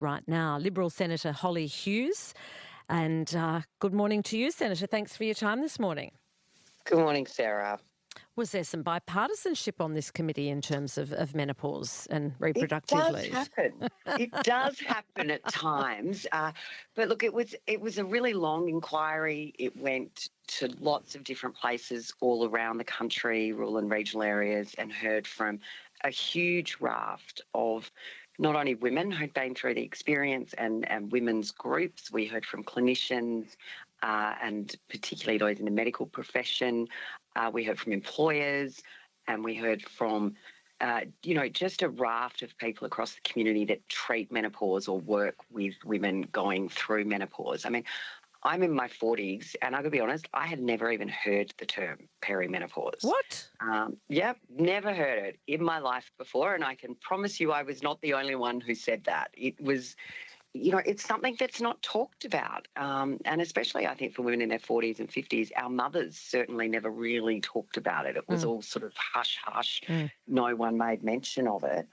right now. Liberal Senator Hollie Hughes. And good morning to you, Senator. Thanks for your time this morning. Good morning, Sarah. Was there some bipartisanship on this committee in terms of menopause and reproductive It does leave? happen. It does happen at times. But look, it was a really long inquiry. It went to lots of different places all around the country, rural and regional areas, and heard from a huge raft of not only women who'd been through the experience and women's groups. We heard from clinicians and particularly those in the medical profession. We heard from employers, and we heard from just a raft of people across the community that treat menopause or work with women going through menopause. I mean, I'm in my 40s, and I gotta be honest, I had never even heard the term perimenopause. What? Never heard it in my life before, and I can promise you I was not the only one who said that. It was, it's something that's not talked about, and especially I think for women in their 40s and 50s, our mothers certainly never really talked about it. It was all sort of hush-hush. No one made mention of it.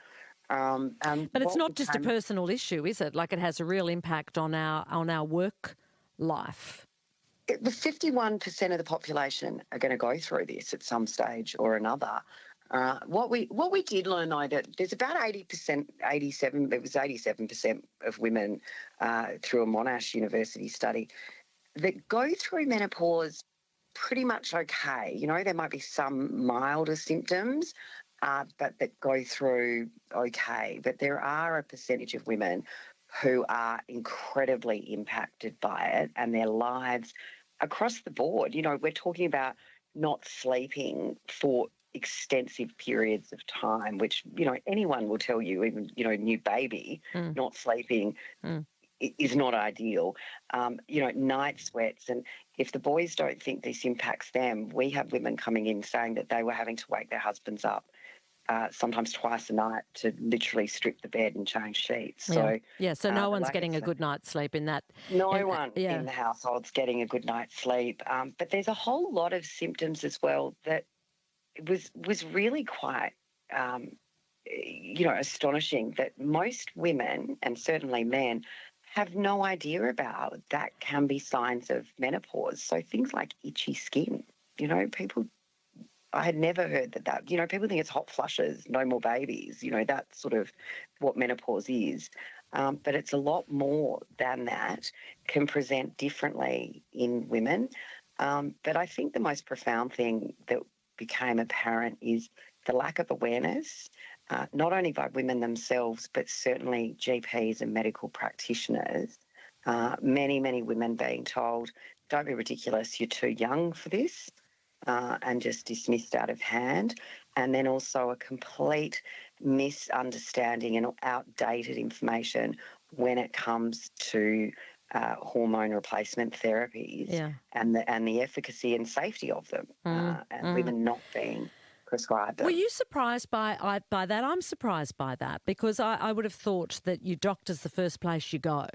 But it's not just a personal issue, is it? Like, it has a real impact on our work life. The 51% of the population are going to go through this at some stage or another. What we did learn, though, that there's about 87% of women through a Monash University study that go through menopause pretty much okay. There might be some milder symptoms, but that go through okay. But there are a percentage of women who are incredibly impacted by it, and their lives across the board. We're talking about not sleeping for extensive periods of time, which, anyone will tell you, even, new baby, not sleeping is not ideal. Night sweats. And if the boys don't think this impacts them, we have women coming in saying that they were having to wake their husbands up sometimes twice a night to literally strip the bed and change sheets. So no one's getting a good night's sleep in that. No one in the household's getting a good night's sleep. But there's a whole lot of symptoms as well that was really quite, astonishing, that most women, and certainly men, have no idea about that can be signs of menopause. So things like itchy skin, I had never heard that, people think it's hot flushes, no more babies, that's sort of what menopause is. But it's a lot more than that, can present differently in women. But I think the most profound thing that became apparent is the lack of awareness, not only by women themselves, but certainly GPs and medical practitioners. Many, many women being told, don't be ridiculous, you're too young for this. And just dismissed out of hand. And then also a complete misunderstanding and outdated information when it comes to hormone replacement therapies and the efficacy and safety of them, and women not being prescribed them. Were you surprised by that? I'm surprised by that, because I would have thought that your doctor's the first place you go.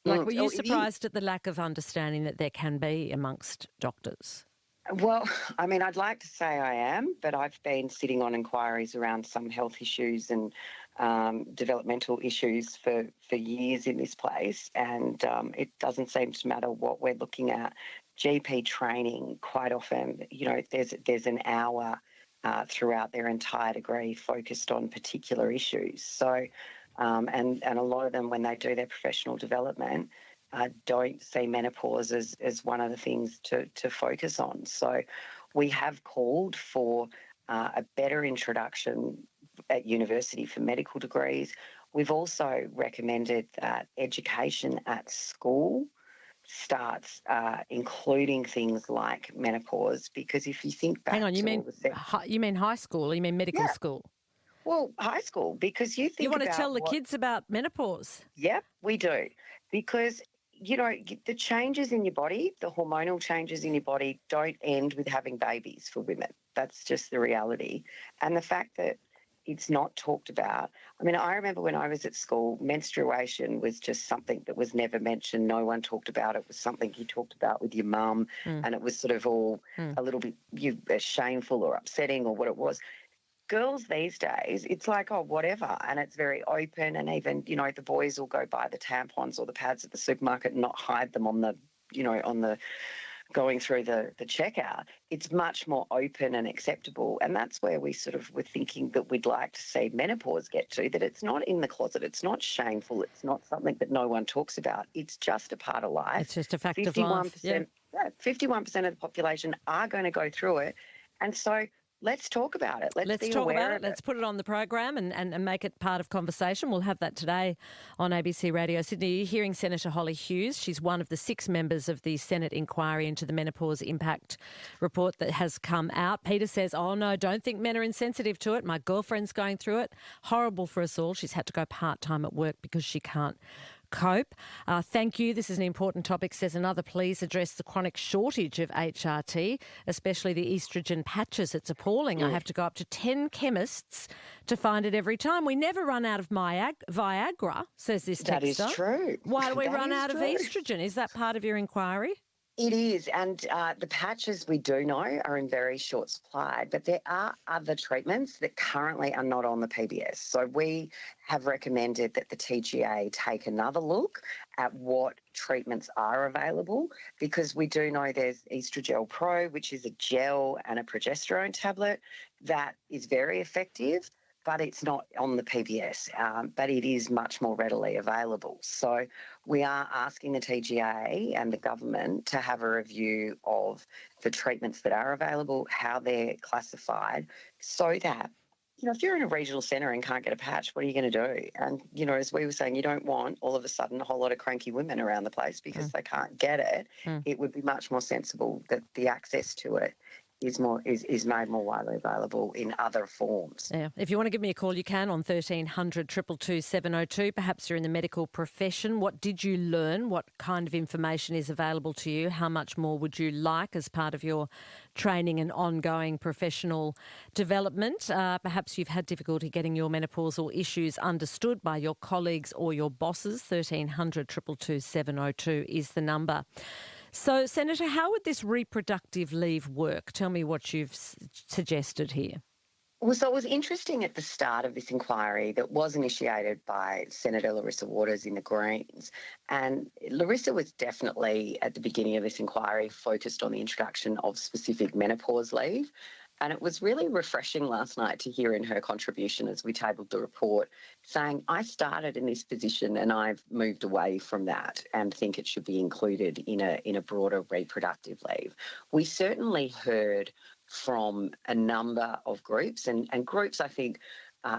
Like, were you surprised at the lack of understanding that there can be amongst doctors? Well, I mean, I'd like to say I am, but I've been sitting on inquiries around some health issues and developmental issues for years in this place, and it doesn't seem to matter what we're looking at. GP training, quite often, there's an hour throughout their entire degree focused on particular issues. So, and a lot of them, when they do their professional development, don't see menopause as one of the things to focus on. So we have called for a better introduction at university for medical degrees. We've also recommended that education at school starts including things like menopause, because if you think back... Hang on, you mean high school, or you mean medical school? Well, high school, because you think you want to tell the kids about menopause. Yep, we do, because the changes in your body, the hormonal changes in your body, don't end with having babies for women. That's just the reality. And the fact that it's not talked about. I mean, I remember when I was at school, menstruation was just something that was never mentioned. No one talked about it. It was something you talked about with your mum, and it was sort of all a little bit shameful or upsetting or what it was. girls these days, it's like, oh, whatever. And it's very open. And even, the boys will go buy the tampons or the pads at the supermarket and not hide them on the, going through the checkout. It's much more open and acceptable. And that's where we sort of were thinking that we'd like to see menopause get to, that it's not in the closet. It's not shameful. It's not something that no one talks about. It's just a part of life. It's just a fact of life. Yeah. 51% of the population are going to go through it. And so let's talk about it. Let's talk about it. Let's put it on the program and make it part of conversation. We'll have that today on ABC Radio Sydney. You're hearing Senator Hollie Hughes. She's one of the 6 members of the Senate inquiry into the menopause impact report that has come out. Peter says, oh, no, don't think men are insensitive to it. My girlfriend's going through it. Horrible for us all. She's had to go part-time at work because she can't cope. Thank you. This is an important topic, says another. Please address the chronic shortage of HRT, especially the estrogen patches. It's appalling. I have to go up to 10 chemists to find it every time. We never run out of Viagra, says this texter. That is true. Why do we run out of estrogen? Is that part of your inquiry? It is, and the patches we do know are in very short supply, but there are other treatments that currently are not on the PBS. So we have recommended that the TGA take another look at what treatments are available, because we do know there's Estrogel Pro, which is a gel and a progesterone tablet that is very effective, but it's not on the PBS, but it is much more readily available. So we are asking the TGA and the government to have a review of the treatments that are available, how they're classified, so that, if you're in a regional centre and can't get a patch, what are you going to do? And, as we were saying, you don't want all of a sudden a whole lot of cranky women around the place because they can't get it. It would be much more sensible that the access to it is made more widely available in other forms. Yeah. If you want to give me a call, you can on 1300 222 702. Perhaps you're in the medical profession. What did you learn? What kind of information is available to you? How much more would you like as part of your training and ongoing professional development? Perhaps you've had difficulty getting your menopausal issues understood by your colleagues or your bosses. 1300 222 702 is the number. So, Senator, how would this reproductive leave work? Tell me what you've suggested here. Well, so it was interesting at the start of this inquiry that was initiated by Senator Larissa Waters in the Greens. And Larissa was definitely, at the beginning of this inquiry, focused on the introduction of specific menopause leave. And it was really refreshing last night to hear in her contribution as we tabled the report saying, I started in this position and I've moved away from that and think it should be included in a broader reproductive leave. We certainly heard from a number of groups and groups, I think,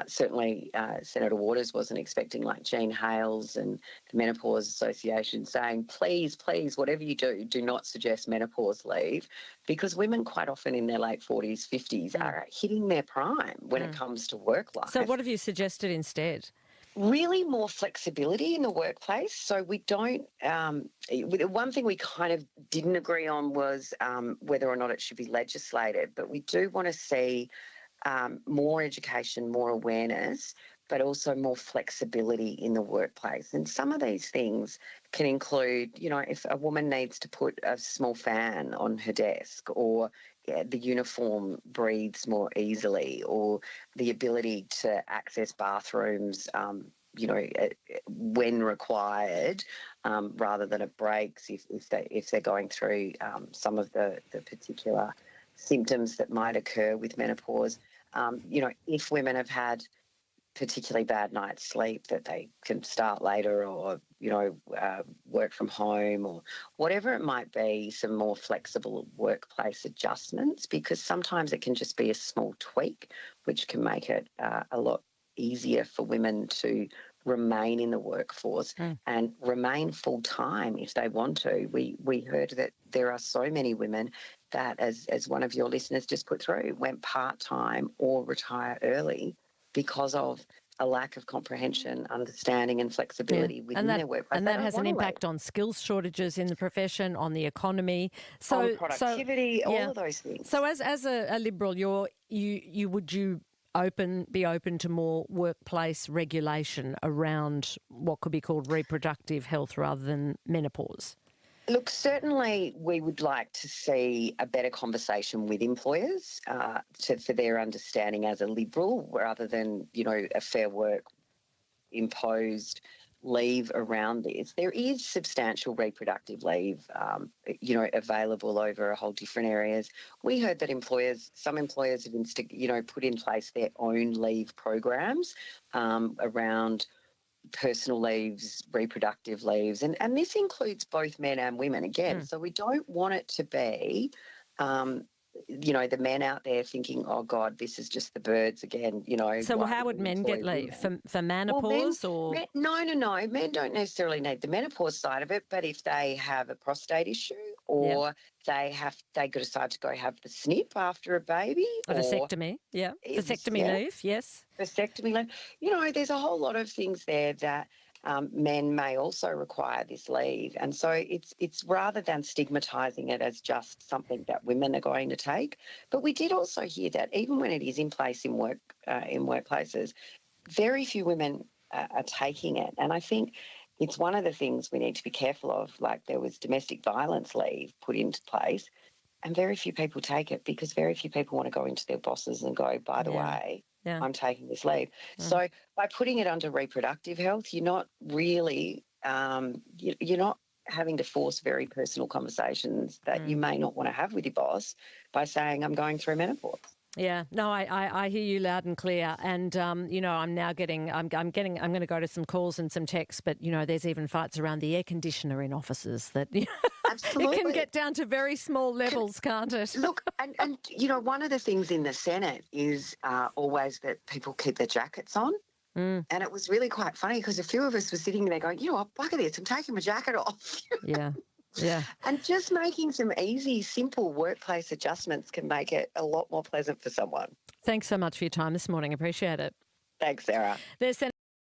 certainly Senator Waters wasn't expecting, like Jean Hales and the Menopause Association saying, please, whatever you do, do not suggest menopause leave, because women quite often in their late 40s, 50s are hitting their prime when it comes to work life. So what have you suggested instead? Really more flexibility in the workplace. So we don't, one thing we kind of didn't agree on was whether or not it should be legislated, but we do want to see more education, more awareness, but also more flexibility in the workplace. And some of these things can include, if a woman needs to put a small fan on her desk, or the uniform breathes more easily, or the ability to access bathrooms, when required, rather than at breaks if they're going through some of the particular symptoms that might occur with menopause. If women have had particularly bad night's sleep, that they can start later, or, work from home, or whatever it might be, some more flexible workplace adjustments, because sometimes it can just be a small tweak, which can make it a lot easier for women to remain in the workforce and remain full-time if they want to. We heard that there are so many women that, as one of your listeners just put through, went part-time or retire early because of a lack of comprehension, understanding and flexibility within their workplace. And that has an impact on skills shortages in the profession, on the economy. On productivity, all of those things. So as a Liberal, would you be open to more workplace regulation around what could be called reproductive health rather than menopause? Look, certainly we would like to see a better conversation with employers for their understanding as a liberal rather than, a Fair Work imposed leave around this. There is substantial reproductive leave, available over a whole different areas. We heard that some employers have, put in place their own leave programs around personal leaves, reproductive leaves, and this includes both men and women again. So we don't want it to be, the men out there thinking, oh God, this is just the birds again, So how would men get leave? For menopause or? No. Men don't necessarily need the menopause side of it, but if they have a prostate issue or they decide to go have the snip after a baby. A vasectomy, vasectomy leave, yes. Vasectomy leave. There's a whole lot of things there that men may also require this leave. And so it's rather than stigmatising it as just something that women are going to take. But we did also hear that even when it is in place in workplaces, very few women are taking it. And I think it's one of the things we need to be careful of. Like there was domestic violence leave put into place and very few people take it because very few people want to go into their bosses and go, by the way, I'm taking this leave. So by putting it under reproductive health, you're not really, you're not having to force very personal conversations that you may not want to have with your boss by saying, I'm going through menopause. Yeah, no, I hear you loud and clear, and I'm now getting I'm going to go to some calls and some texts, but there's even fights around the air conditioner in offices that Absolutely. It can get down to very small levels, can't it? Look, and one of the things in the Senate is always that people keep their jackets on. And it was really quite funny because a few of us were sitting there going, bugger this, I'm taking my jacket off. Yeah. Yeah. And just making some easy, simple workplace adjustments can make it a lot more pleasant for someone. Thanks so much for your time this morning. Appreciate it. Thanks, Sarah. There's